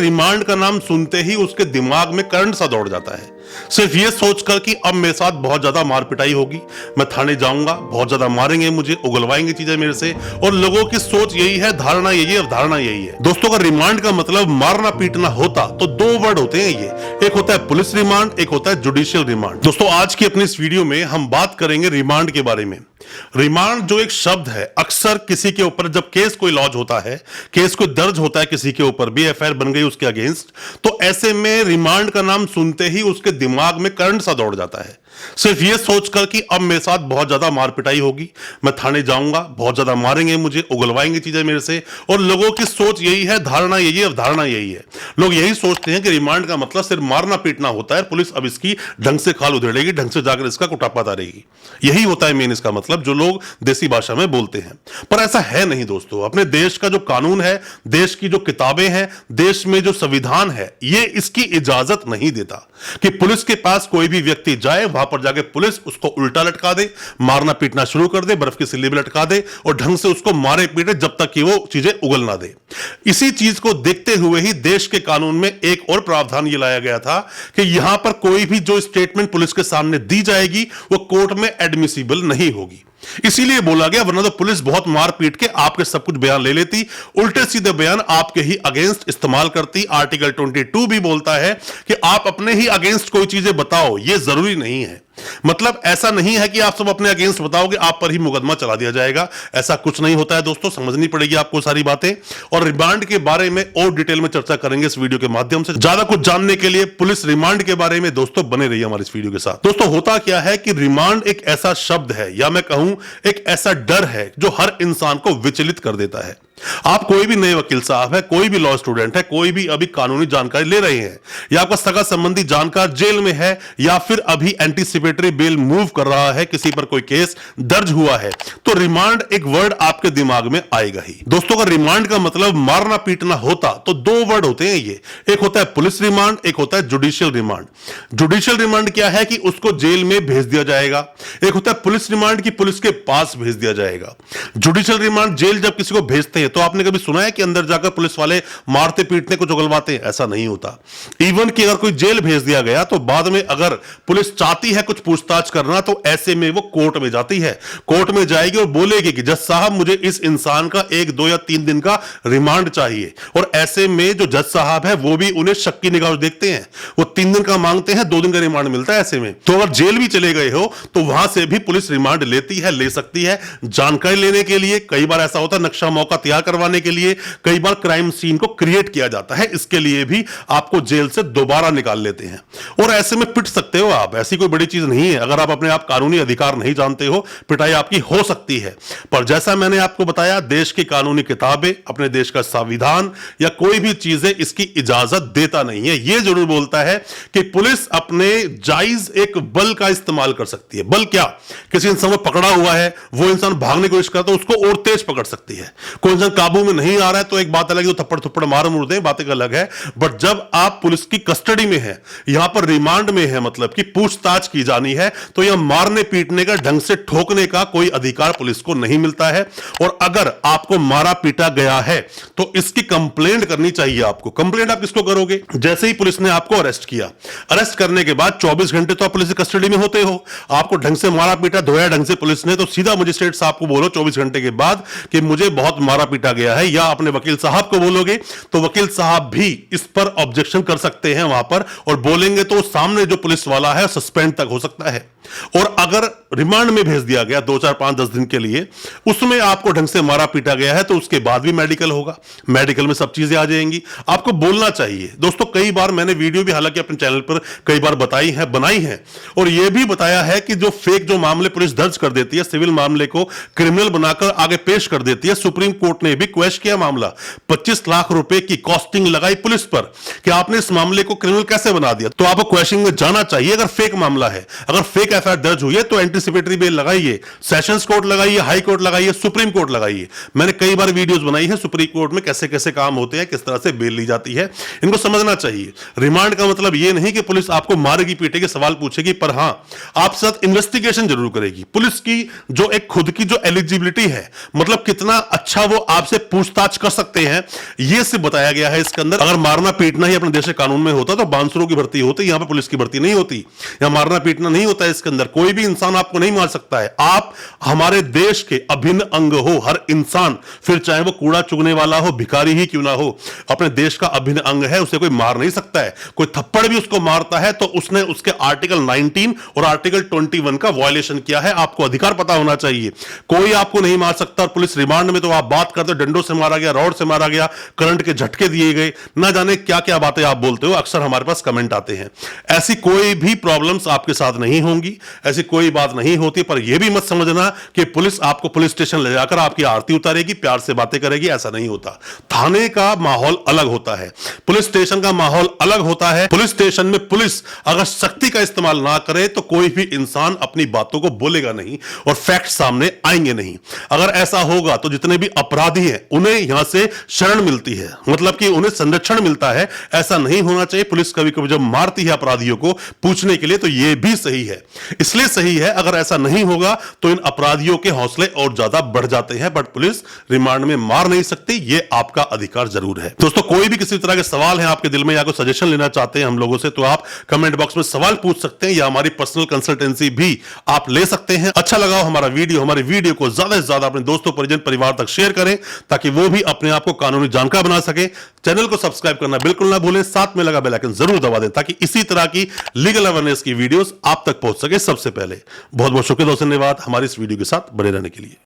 Remand का नाम सुनते ही उसके दिमाग में करंट सा दौड़ जाता है, सिर्फ ये सोचकर कि अब मेरे साथ बहुत ज्यादा मार पिटाई होगी, मैं थाने जाऊंगा, बहुत ज्यादा मारेंगे मुझे, उगलवाएंगे चीजें मेरे से। और लोगों की सोच यही है, धारणा यही है, अवधारणा यही है। दोस्तों, अगर रिमांड का मतलब मारना पीटना होता तो दो वर्ड होते हैं ये, एक होता है पुलिस रिमांड, एक होता है जुडिशियल रिमांड। दोस्तों, आज की अपनी इस वीडियो में हम बात करेंगे रिमांड के बारे में। रिमांड जो एक शब्द है, अक्सर किसी के ऊपर जब केस कोई लॉन्च होता है, केस कोई दर्ज होता है किसी के ऊपर भी, एफआईआर बन गई उसके अगेंस्ट, तो ऐसे में रिमांड का नाम सुनते ही उसके दिमाग में करंट सा दौड़ जाता है, सिर्फ ये सोचकर कि अब मेरे साथ बहुत ज्यादा मार पिटाई होगी, मैं थाने जाऊंगा, बहुत ज्यादा मारेंगे मुझे, उगलवाएंगे चीजें मेरे से। और लोगों की सोच यही है, धारणा यही है, अवधारणा यही है। लोग यही सोचते हैं कि रिमांड का मतलब सिर्फ मारना पीटना होता है, पुलिस अब इसकी ढंग से खाल उधेड़ेगी, ढंग से जाकर इसका कुटापा तारेगी, यही होता है मेन इसका मतलब, जो लोग देसी भाषा में बोलते हैं। पर ऐसा है नहीं दोस्तों। अपने देश का जो कानून है, देश की जो किताबें हैं, देश में जो संविधान है, ये इसकी इजाजत नहीं देता कि पुलिस के पास कोई भी व्यक्ति जाए, वहां पर जाके पुलिस उसको उल्टा लटका दे, मारना पीटना शुरू कर दे, बर्फ की सिल्ली में लटका दे और ढंग से उसको मारे पीटे जब तक कि वो चीजें उगल ना दे। इसी चीज को देखते हुए ही देश के कानून में एक और प्रावधान ये लाया गया था कि यहां पर कोई भी जो स्टेटमेंट पुलिस के सामने दी जाएगी वो कोर्ट में एडमिसिबल नहीं होगी। इसीलिए बोला गया, वरना तो पुलिस बहुत मार पीट के आपके सब कुछ बयान ले लेती, उल्टे सीधे बयान आपके ही अगेंस्ट इस्तेमाल करती। आर्टिकल 22 भी बोलता है कि आप अपने ही अगेंस्ट कोई चीजें बताओ, यह जरूरी नहीं है। मतलब ऐसा नहीं है कि आप सब अपने अगेंस्ट बताओगे, आप पर ही मुकदमा चला दिया जाएगा, ऐसा कुछ नहीं होता है दोस्तों। समझनी पड़ेगी आपको सारी बातें, और रिमांड के बारे में और डिटेल में चर्चा करेंगे इस वीडियो के माध्यम से। ज्यादा कुछ जानने के लिए पुलिस रिमांड के बारे में दोस्तों बने रहिए हमारे इस वीडियो के साथ। दोस्तों, होता क्या है कि रिमांड एक ऐसा शब्द है, या मैं कहूं एक ऐसा डर है, जो हर इंसान को विचलित कर देता है। आप कोई भी नए वकील साहब है, कोई भी लॉ स्टूडेंट है, कोई भी अभी कानूनी जानकारी ले रहे हैं, या आपका सगा संबंधी जानकार जेल में है, या फिर अभी एंटीसिपेटरी बेल मूव कर रहा है, किसी पर कोई केस दर्ज हुआ है, तो रिमांड एक वर्ड आपके दिमाग में आएगा ही। दोस्तों, अगर रिमांड का मतलब मारना पीटना होता तो दो वर्ड होते हैं ये, एक होता है पुलिस रिमांड, एक होता है जुडिशियल रिमांड। जुडिशियल रिमांड क्या है कि उसको जेल में भेज दिया जाएगा, एक होता है पुलिस रिमांड की पुलिस के पास भेज दिया जाएगा। जुडिशियल रिमांड जेल जब किसी को भेजते हैं तो आपने कभी सुना है कि अंदर जाकर पुलिस वाले मारते पीटने को उगलवाते हैं? ऐसा नहीं होता। इवन कि अगर कोई जेल भेज दिया गया तो बाद में अगर पुलिस चाहती है कुछ पूछताछ करना तो ऐसे में वो कोर्ट में जाती है, कोर्ट में जाएगी और बोलेगी कि जज साहब मुझे इस इंसान का 1, 2 या 3 दिन का रिमांड चाहिए। और ऐसे में जो जज साहब है वो भी उन्हें शक की निगाह देखते हैं, वो 3 दिन का मांगते हैं, 2 दिन का रिमांड मिलता है। ऐसे में तो अगर जेल भी चले गए हो तो वहां से भी पुलिस रिमांड लेती है, ले सकती है, जानकारी लेने के लिए। कई बार ऐसा होता है नक्शा मौका तैयार करवाने के लिए, कई बार क्राइम सीन को क्रिएट किया जाता है, इसके लिए भी आपको जेल से दोबारा निकाल लेते हैं। और ऐसे में पिट सकते हो आप, ऐसी कोई बड़ी चीज नहीं है। अगर आप अपने आप कानूनी अधिकार नहीं जानते हो, पिटाई आपकी हो सकती है। पर जैसा मैंने आपको बताया, देश की कानूनी किताबें, अपने देश का संविधान या कोई भी चीजें इसकी इजाजत देता नहीं है। यह जरूर बोलता है कि पुलिस अपने जायज एक बल का इस्तेमाल कर सकती है। बल क्या? किसी इंसान को पकड़ा हुआ है, वो इंसान भागने की कोशिश करता है, उसको और तेज पकड़ सकती है। कोई इंसान काबू में नहीं आ रहा है तो एक बात अलग है, तो थप्पड़ थप्पड़ मार मुड़ दे, बात एक अलग है। बट जब आप पुलिस की कस्टडी में है, यहां पर रिमांड में है, मतलब कि पूछताछ की जानी है, तो यह मारने पीटने का, ढंग से ठोकने का कोई अधिकार पुलिस को नहीं मिलता है। और अगर आपको मारा पीटा गया है तो इसकी कंप्लेंट करनी चाहिए आपको। कंप्लेंट आप किसको करोगे? जैसे ही पुलिस ने आपको अरेस्ट किया, अरेस्ट करने के बाद 24 घंटे तो आप पुलिस की कस्टडी में होते हो। आपको ढंग से मारा पीटा, धोया ढंग से पुलिस ने, तो सीधा मजिस्ट्रेट साहब को बोलो 24 घंटे के बाद कि मुझे बहुत मारा पीटा गया है, या अपने वकील साहब को बोलोगे तो वकील साहब भी इस पर ऑब्जेक्शन कर सकते हैं वहां पर, और बोलेंगे तो सामने जो पुलिस वाला है सस्पेंड तक हो सकता है। और अगर रिमांड में भेज दिया गया 2, 4, 5, 10 दिन के लिए, उसमें आपको ढंग से मारा पीटा गया है, तो उसके बाद भी मेडिकल होगा, मेडिकल में सब चीजें आ जाएंगी। आपको बोलना चाहिए दोस्तों। कई बार मैंने वीडियो भी हालांकि अपने चैनल पर कई बार बताई है, बनाई है, और यह भी बताया है कि जो फेक जो मामले पुलिस दर्ज कर देती है, सिविल मामले को क्रिमिनल बनाकर आगे पेश कर देती है। सुप्रीम कोर्ट ने भी क्वेश किया मामला, 25 लाख रुपए की कॉस्टिंग लगाई पुलिस पर कि आपने इस मामले को क्रिमिनल कैसे बना दिया। तो आपको क्वेश्चनिंग में जाना चाहिए। अगर फेक मामला है, अगर फेक एफआईआर दर्ज हुई है तो एंटीसिपेटरी बेल लगाइए, सेशंस कोर्ट लगाइए, हाई कोर्ट लगाइए, सुप्रीम कोर्ट लगाइए। मैंने कई बार वीडियोस बनाई है सुप्रीम कोर्ट में कैसे कैसे काम होते हैं, किस तरह से बेल ली जाती है, इनको समझना चाहिए। रिमांड का मतलब यह नहीं कि पुलिस आपको मारेगी पीटेगी, सवाल पूछेगी, पर हां आपके साथ इन्वेस्टिगेशन जरूर करेगी। पुलिस की जो एक खुद की जो एलिजिबिलिटी है, मतलब कितना अच्छा वो आपसे पूछताछ कर सकते हैं, यह सिर्फ बताया गया है इसके अंदर। अगर मारना पीटना ही अपने देश के कानून में होता तो बांसुरों की भर्ती होती, यहां पर पुलिस की भर्ती नहीं होती। यहां मारना पीटना नहीं होता है इसके अंदर, कोई भी इंसान आपको नहीं मार सकता है। आप हमारे देश के अभिन्न अंग हो, हर इंसान, फिर चाहे वो कूड़ा चुगने वाला हो, भिखारी ही क्यों ना हो, अपने देश का अभिन्न अंग है, उसे कोई मार नहीं सकता है। कोई थप्पड़ भी उसको मारता है तो उसने उसके आर्टिकल 19 और आर्टिकल 21 का वायलेशन किया है, आपको अधिकार पता होना चाहिए। कोई आपको नहीं मार सकता। और पुलिस रिमांड में तो आप बात करते हो डंडों से मारा गया, रॉड से मारा गया, करंट के झटके दिए गए, ना जाने क्या क्या बातें आप बोलते हो, अक्सर हमारे पास कमेंट आते हैं। ऐसी कोई भी प्रॉब्लम्स आपके साथ नहीं होंगी, ऐसी कोई बात नहीं होती। पर यह भी मत समझना कि पुलिस आपको पुलिस स्टेशन ले जाकर आपकी आरती उतारेगी, प्यार से बातें करेगी, ऐसा नहीं होता। थाने का माहौल अलग होता है, पुलिस स्टेशन का माहौल अलग होता है। पुलिस स्टेशन में पुलिस अगर शक्ति का इस्तेमाल ना करे तो कोई भी इंसान अपनी बातों को बोलेगा नहीं और फैक्ट सामने आएंगे नहीं। अगर ऐसा होगा तो जितने भी अपराधी हैं उन्हें यहां से शरण मिलती है, मतलब कि उन्हें संरक्षण मिलता है। ऐसा नहीं होना चाहिए। पुलिस कभी कभी जब मारती है अपराधियों को पूछने के लिए तो यह भी सही है, इसलिए सही है। अगर ऐसा नहीं होगा तो इन अपराधियों के हौसले और ज्यादा बढ़ जाते हैं। बट पुलिस रिमांड में मार नहीं सकती, यह आपका अधिकार जरूर है। दोस्तों, कोई भी किसी तरह के सवाल है आपके दिल में या कोई सजेशन लेना चाहते हैं हम लोगों से तो आप कमेंट बॉक्स में सवाल पूछ सकते हैं या हमारी पर्सनल कंसल्टेंसी भी आप ले सकते हैं। अच्छा लगा हो हमारा वीडियो, हमारी वीडियो को ज्यादा से ज्यादा अपने दोस्तों, परिजन, परिवार तक शेयर करें ताकि वो भी अपने आप को कानूनी जानकार बना सके। चैनल को सब्सक्राइब करना बिल्कुल ना भूलें, साथ में लगा बेल आइकन जरूर दबा दें ताकि इसी तरह की लीगल अवेयरनेस की वीडियोस आप तक पहुंच सके सबसे पहले। बहुत बहुत शुक्रिया, धन्यवाद हमारी इस वीडियो के साथ बने रहने के लिए।